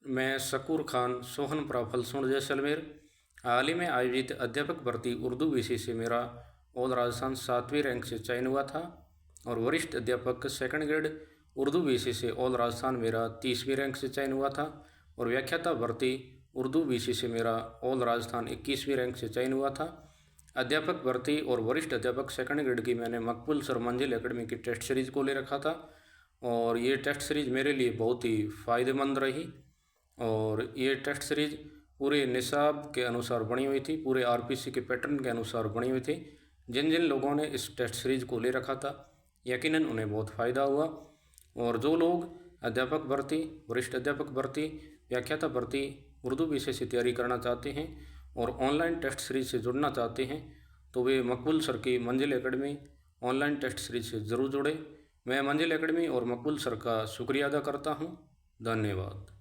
मैं शकूर खान सोहनपुरा फलसूँड जैसलमेर। हाल ही में आयोजित अध्यापक भर्ती उर्दू विषय से मेरा ऑल राजस्थान 7वीं रैंक से चयन हुआ था और वरिष्ठ अध्यापक सेकंड ग्रेड उर्दू विषय से ऑल राजस्थान मेरा 30वीं रैंक से चयन हुआ था और व्याख्याता भर्ती उर्दू विषय से मेरा ऑल राजस्थान 21वीं रैंक से चयन हुआ था। अध्यापक भर्ती और वरिष्ठ अध्यापक सेकंड ग्रेड की मैंने मकबूल सर मंजिल एकेडमी की टेस्ट सीरीज़ को ले रखा था और ये टेस्ट सीरीज़ मेरे लिए बहुत ही फ़ायदेमंद रही और ये टेस्ट सीरीज़ पूरे निसाब के अनुसार बनी हुई थी, पूरे आरपीसी के पैटर्न के अनुसार बनी हुई थी। जिन जिन लोगों ने इस टेस्ट सीरीज़ को ले रखा था यकीनन उन्हें बहुत फ़ायदा हुआ और जो लोग अध्यापक भर्ती, वरिष्ठ अध्यापक भर्ती, व्याख्याता भर्ती उर्दू विषय से तैयारी करना चाहते हैं और ऑनलाइन टेस्ट सीरीज से जुड़ना चाहते हैं तो वे मकबूल सर की मंजिल एकेडमी ऑनलाइन टेस्ट सीरीज से ज़रूर जुड़ें। मैं मंजिल एकेडमी और मकबूल सर का शुक्रिया अदा करता हूँ। धन्यवाद।